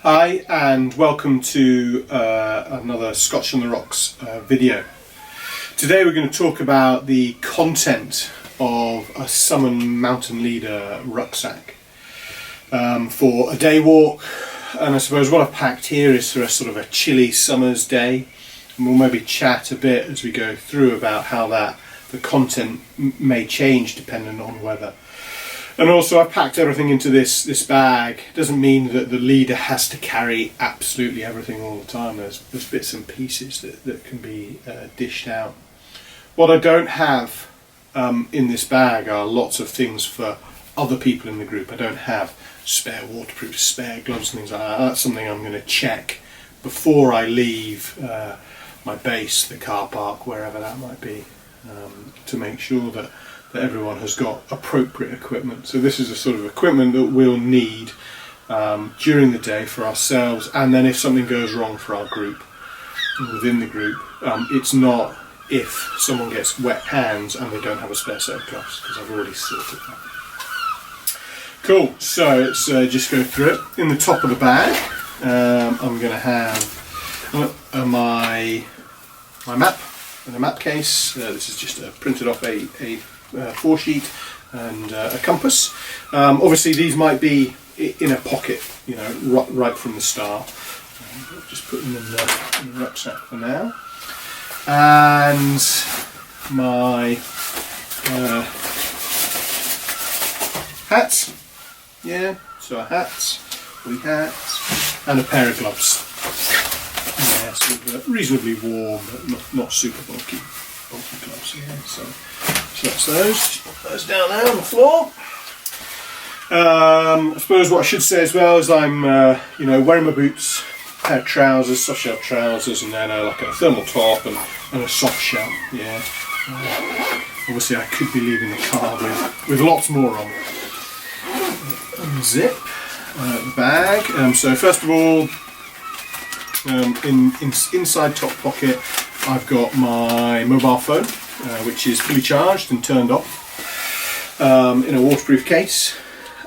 Hi and welcome to another Scotch on the Rocks video. Today we're going to talk about the content of a Summon Mountain Leader rucksack for a day walk, and I suppose what I've packed here is for a sort of a chilly summer's day, and we'll maybe chat a bit as we go through about how the content may change depending on weather. And also I've packed everything into this bag. Doesn't mean that the leader has to carry absolutely everything all the time. There's bits and pieces that can be dished out. What I don't have in this bag are lots of things for other people in the group. I don't have spare waterproof, spare gloves and things like that. That's something I'm going to check before I leave my base, the car park, wherever that might be, to make sure that everyone has got appropriate equipment. So this is the sort of equipment that we'll need during the day for ourselves, and then if something goes wrong for our group, within the group, it's not if someone gets wet hands and they don't have a spare set of gloves, because I've already sorted that. Cool, so let's just go through it. In the top of the bag, I'm going to have my map and a map case. This is just printed off a 4-sheet and a compass. Obviously these might be in a pocket, you know, right from the start. Just put them in the rucksack for now. And my hats, yeah, so a hat, wee hat, and a pair of gloves. Yeah, sort of reasonably warm, but not super bulky gloves. Yeah, so that's those. Just put those down there on the floor. I suppose what I should say as well is I'm, wearing my boots, pair of trousers, soft shell trousers, and then like a thermal top and a soft shell. Yeah. Obviously, I could be leaving the car with lots more on. Unzip the bag. So first of all, inside top pocket, I've got my mobile phone, which is fully charged and turned off, in a waterproof case,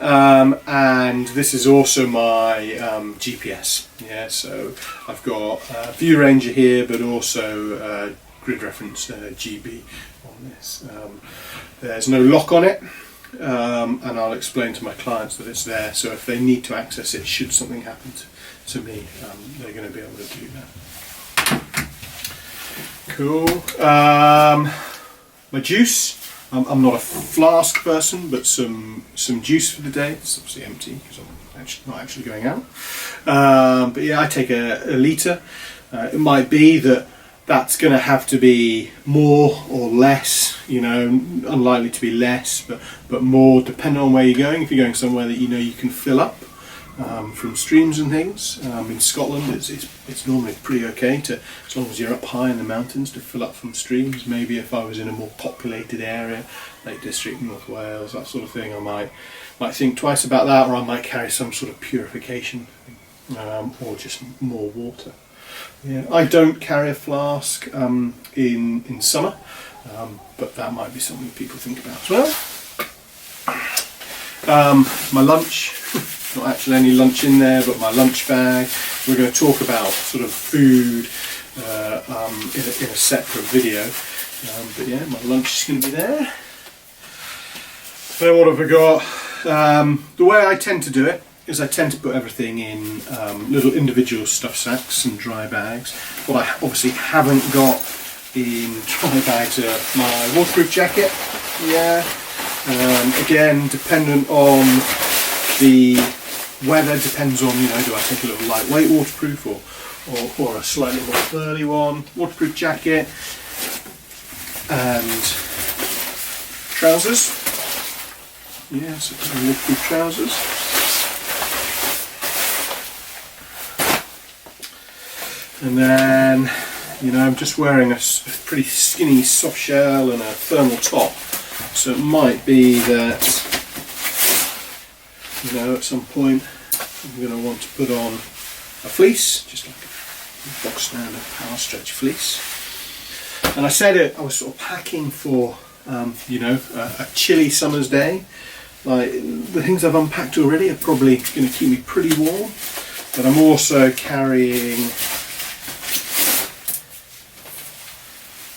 and this is also my GPS. Yeah, so I've got View Ranger here, but also grid reference GB on this. There's no lock on it, and I'll explain to my clients that it's there, so if they need to access it should something happen to me, they're going to be able to do that. Cool. My juice. I'm not a flask person, but some juice for the day. It's obviously empty because I'm not actually going out. But yeah, I take a litre. It might be that's going to have to be more or less. You know, unlikely to be less, but more, depending on where you're going. If you're going somewhere that you know you can fill up from streams and things. In Scotland it's normally pretty okay as long as you're up high in the mountains, to fill up from streams. Maybe if I was in a more populated area, Lake District, North Wales, that sort of thing, I might think twice about that, or I might carry some sort of purification or just more water. Yeah, I don't carry a flask in summer, but that might be something people think about as well. My lunch. Not actually any lunch in there, but my lunch bag. We're going to talk about sort of food in a separate video, but yeah, my lunch is going to be there. Then what have I got? The way I tend to do it is I tend to put everything in little individual stuff sacks and dry bags. What I obviously haven't got in dry bags are my waterproof jacket. Yeah. Again, dependent on the weather, depends on, do I take a little lightweight waterproof or a slightly more burly one. Waterproof jacket and trousers. Yeah, so waterproof trousers. And then, I'm just wearing a pretty skinny soft shell and a thermal top, so it might be that at some point I'm going to want to put on a fleece, just like a box standard power stretch fleece. And I said I was sort of packing for a chilly summer's day. Like, the things I've unpacked already are probably going to keep me pretty warm. but I'm also carrying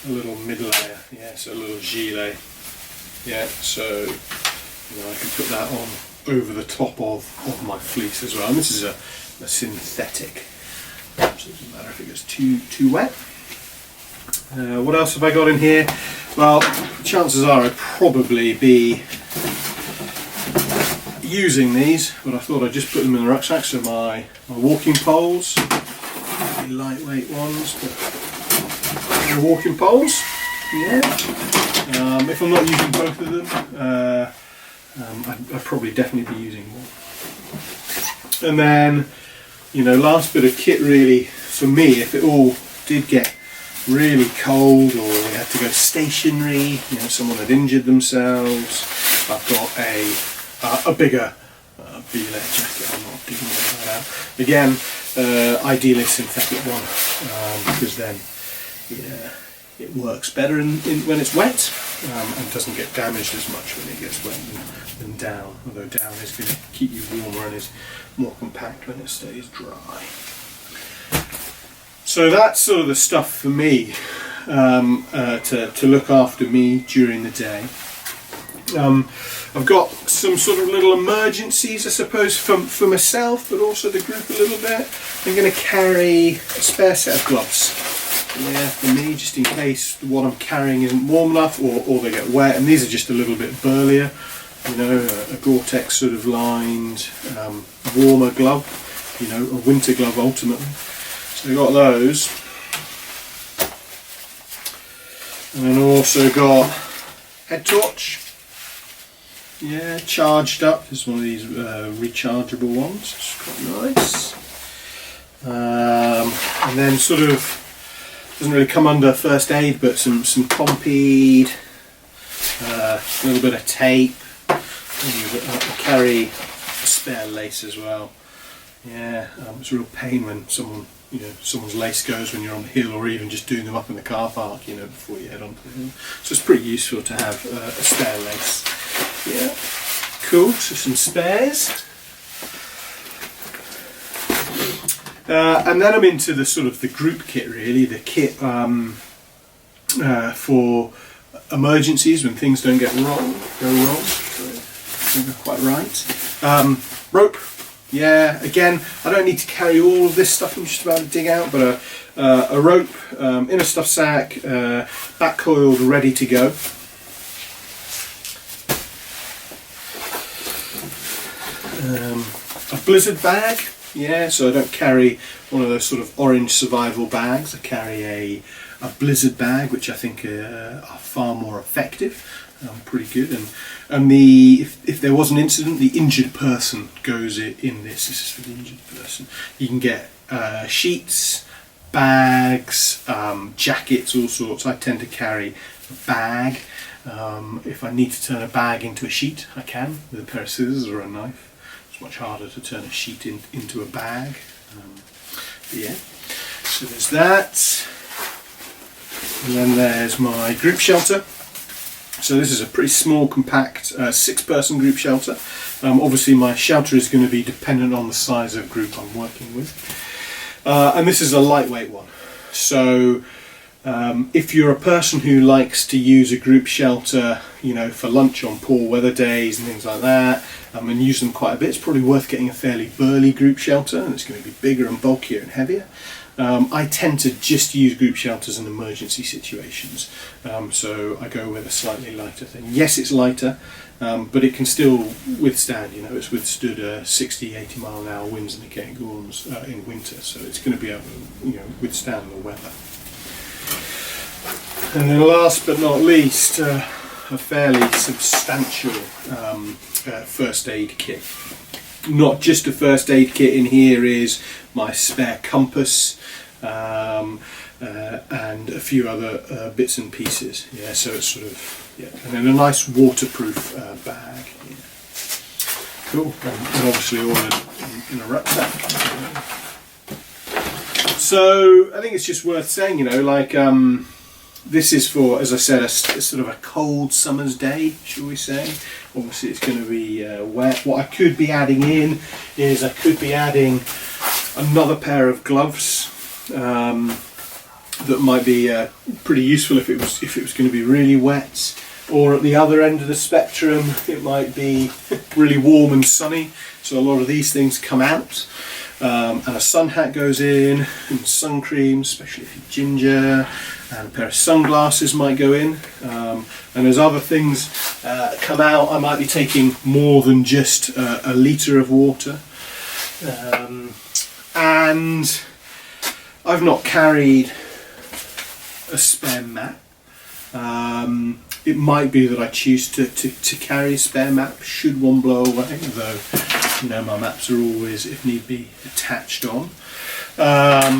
a little mid layer, so a little gilet, so I can put that on over the top of my fleece as well. And this is a synthetic, so it doesn't matter if it gets too wet. What else have I got in here? Well, chances are I'd probably be using these, but I thought I'd just put them in the rucksack. So my walking poles, really lightweight ones, but walking poles, if I'm not using both of them, I'd probably definitely be using more. And then, last bit of kit really for me, if it all did get really cold or we had to go stationary, someone had injured themselves, I've got a bigger V-layer jacket. I'm not digging that out. Again, ideally a synthetic one, because then it works better when it's wet, and doesn't get damaged as much when it gets wet than down, although down is going to keep you warmer and is more compact when it stays dry. So that's sort of the stuff for me, to look after me during the day. I've got some sort of little emergencies, I suppose, for myself, but also the group a little bit. I'm going to carry a spare set of gloves, for me, just in case what I'm carrying isn't warm enough or they get wet. And these are just a little bit burlier, a Gore-Tex sort of lined, warmer glove, a winter glove ultimately. So I've got those. And then also got head torch. Charged up. This is one of these rechargeable ones. It's quite nice. And then sort of doesn't really come under first aid, but some Compeed, a little bit of tape. I carry a spare lace as well. It's a real pain when someone's lace goes when you're on the hill, or even just doing them up in the car park, before you head onto the hill. So it's pretty useful to have a spare lace. Cool. So some spares. And then I'm into the sort of the group kit, really, the kit for emergencies when things don't go wrong. So, quite right. Rope. Again, I don't need to carry all of this stuff I'm just about to dig out, but a rope in a stuff sack, back coiled, ready to go. A blizzard bag, so I don't carry one of those sort of orange survival bags. I carry a blizzard bag, which I think are far more effective. Pretty good, and if there was an incident, the injured person goes in this. This is for the injured person. You can get sheets, bags, jackets, all sorts. I tend to carry a bag. If I need to turn a bag into a sheet, I can with a pair of scissors or a knife. It's much harder to turn a sheet into a bag. So there's that, and then there's my group shelter. So this is a pretty small, compact 6-person group shelter. Obviously my shelter is going to be dependent on the size of group I'm working with. And this is a lightweight one. So if you're a person who likes to use a group shelter, for lunch on poor weather days and things like that, and use them quite a bit, it's probably worth getting a fairly burly group shelter, and it's going to be bigger and bulkier and heavier. I tend to just use group shelters in emergency situations, so I go with a slightly lighter thing. Yes, it's lighter, but it can still withstand, it's withstood 60-80 mile an hour winds in the Cairngorms in winter, so it's going to be able to withstand the weather. And then last but not least, a fairly substantial first aid kit. Not just a first aid kit. In here is my spare compass, and a few other bits and pieces. So it's sort of, and then a nice waterproof bag. Cool. And obviously all in a rucksack. So I think it's just worth saying, this is for, as I said, a sort of a cold summer's day, shall we say. Obviously it's going to be wet. What I could be adding in is I could be adding another pair of gloves that might be pretty useful if it was going to be really wet. Or at the other end of the spectrum, it might be really warm and sunny, so a lot of these things come out. And a sun hat goes in, and sun cream, especially if you're ginger, and a pair of sunglasses might go in. And as other things come out, I might be taking more than just a litre of water. And I've not carried a spare map. It might be that I choose to carry a spare map should one blow away, though you know my maps are always, if need be, attached on. A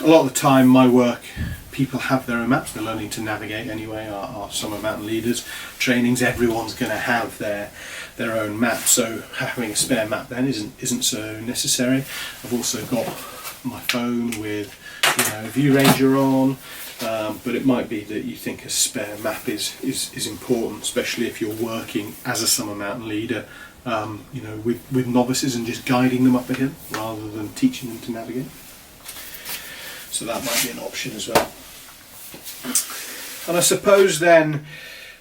lot of the time my work, people have their own maps, they're learning to navigate anyway, our summer mountain leaders trainings, everyone's going to have their own map, so having a spare map then isn't so necessary. I've also got my phone with View Ranger on. But it might be that you think a spare map is important, especially if you're working as a summer mountain leader, with novices and just guiding them up a hill rather than teaching them to navigate. So that might be an option as well. And I suppose then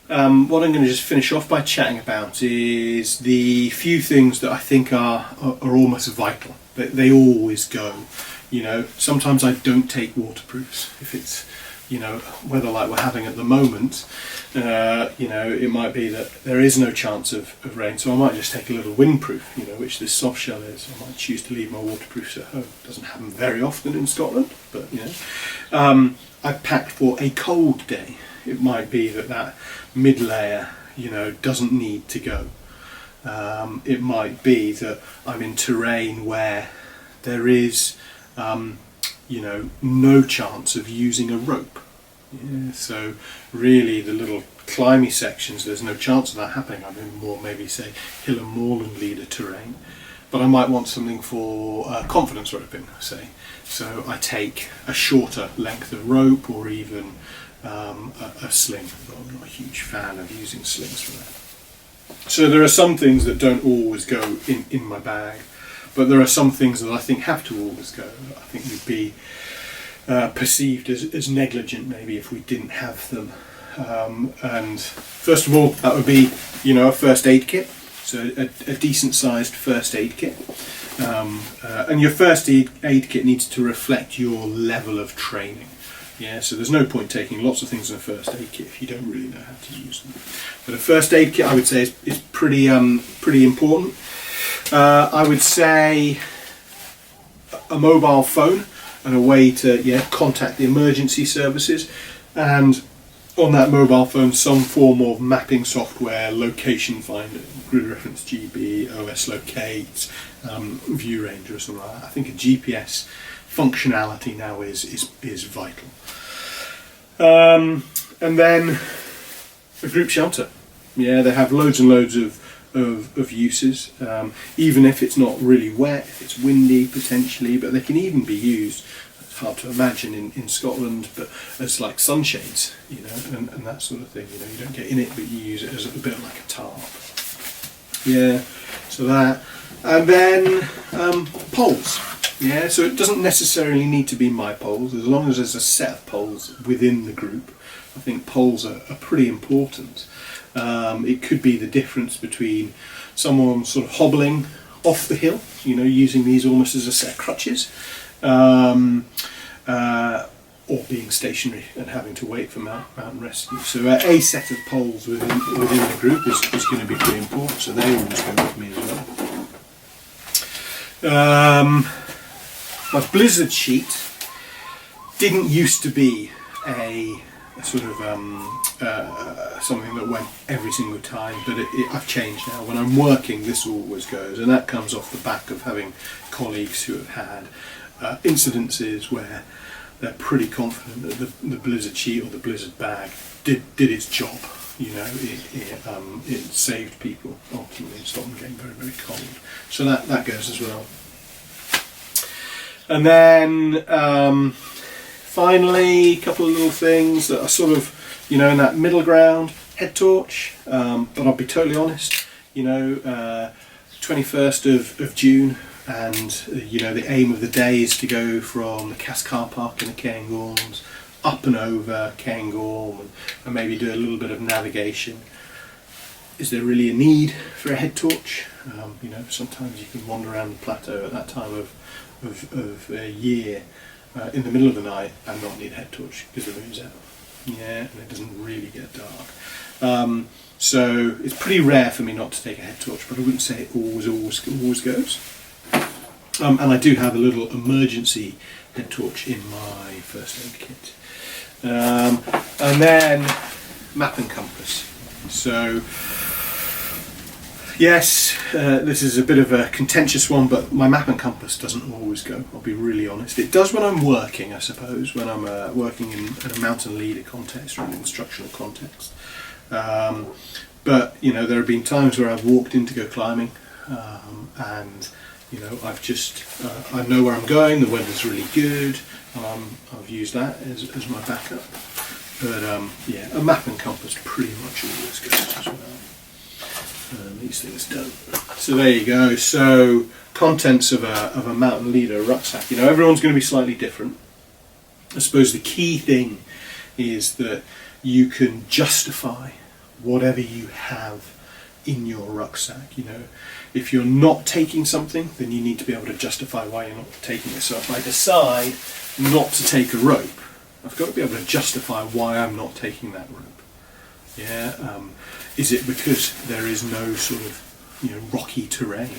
what I'm going to just finish off by chatting about is the few things that I think are almost vital. They always go. Sometimes I don't take waterproofs if it's weather like we're having at the moment. It might be that there is no chance of rain, so I might just take a little windproof, which this soft shell is. I might choose to leave my waterproofs at home. It doesn't happen very often in Scotland, but I've packed for a cold day. It might be that mid layer doesn't need to go. It might be that I'm in terrain where there is no chance of using a rope. So really the little climby sections, there's no chance of that happening. I'm in more maybe say hill and moorland leader terrain, but I might want something for confidence roping, say. So I take a shorter length of rope, or even a sling, but I'm not a huge fan of using slings for that. So there are some things that don't always go in my bag, but there are some things that I think have to always go. I think would be perceived as negligent maybe if we didn't have them. And first of all, that would be a first aid kit, so a decent sized first aid kit. And your first aid kit needs to reflect your level of training. So there's no point taking lots of things in a first aid kit if you don't really know how to use them. But a first aid kit, I would say, is pretty important. I would say a mobile phone and a way to contact the emergency services, and on that mobile phone some form of mapping software, location finder, grid reference GB, OS locate, View Ranger or something like that. I think a GPS functionality now is vital. And then a group shelter. They have loads and loads of uses, even if it's not really wet, if it's windy potentially, but they can even be used, it's hard to imagine in Scotland, but as like sunshades, and that sort of thing. You don't get in it, but you use it as a bit like a tarp. So that, and then poles. So it doesn't necessarily need to be my poles, as long as there's a set of poles within the group. I think poles are pretty important. It could be the difference between someone sort of hobbling off the hill, using these almost as a set of crutches, or being stationary and having to wait for mountain rescue. So a set of poles within the group is going to be pretty important, so they always go with me as well. My blizzard sheet didn't used to be a sort of something that went every single time, but I've changed now. When I'm working, this always goes, and that comes off the back of having colleagues who have had incidences where they're pretty confident that the blizzard sheet or the blizzard bag did its job. It saved people ultimately and stopped them getting very, very cold. So that goes as well. And then finally, a couple of little things that are sort of, in that middle ground. Head torch, but I'll be totally honest, 21st of June, and you know, the aim of the day is to go from the Cass car park in the Cairngorms up and over Cairngorm, and maybe do a little bit of navigation. Is there really a need for a head torch? You know, sometimes you can wander around the plateau at that time of year in the middle of the night and not need a head torch because the moon's out. Yeah, and it doesn't really get dark. So it's pretty rare for me not to take a head torch, but I wouldn't say it always goes. And I do have a little emergency head torch in my first aid kit. And then map and compass. So yes, this is a bit of a contentious one, but my map and compass doesn't always go, I'll be really honest. It does when I'm working, I suppose, when I'm working in a mountain leader context or an instructional context. But you know, there have been times where I've walked in to go climbing, and you know, I know where I'm going, the weather's really good, I've used that as my backup. But yeah, a map and compass pretty much always goes as well. These things don't. So there you go. So contents of a mountain leader rucksack. You know, everyone's going to be slightly different. I suppose the key thing is that you can justify whatever you have in your rucksack. You know, if you're not taking something, then you need to be able to justify why you're not taking it. So if I decide not to take a rope, I've got to be able to justify why I'm not taking that rope. Yeah, is it because there is no sort of, you know, rocky terrain,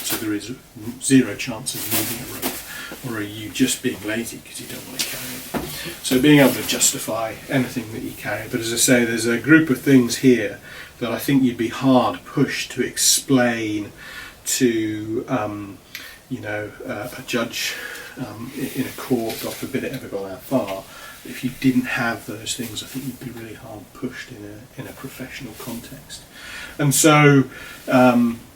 so there is zero chance of moving a rope, or are you just being lazy because you don't want to carry it? So being able to justify anything that you carry. But as I say, there's a group of things here that I think you'd be hard pushed to explain to you know, a judge in a court, God forbid it ever got that far. If you didn't have those things, I think you'd be really hard pushed in a professional context. And so,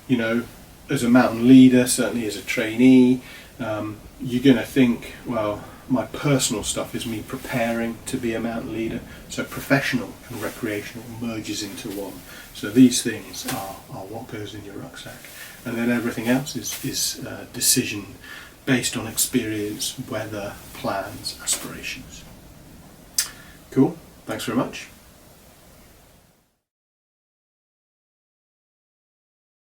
you know, as a mountain leader, certainly as a trainee, you're going to think, well, my personal stuff is me preparing to be a mountain leader. So professional and recreational merges into one. So these things are what goes in your rucksack. And then everything else is decision based on experience, weather, plans, aspirations. Cool. Thanks very much.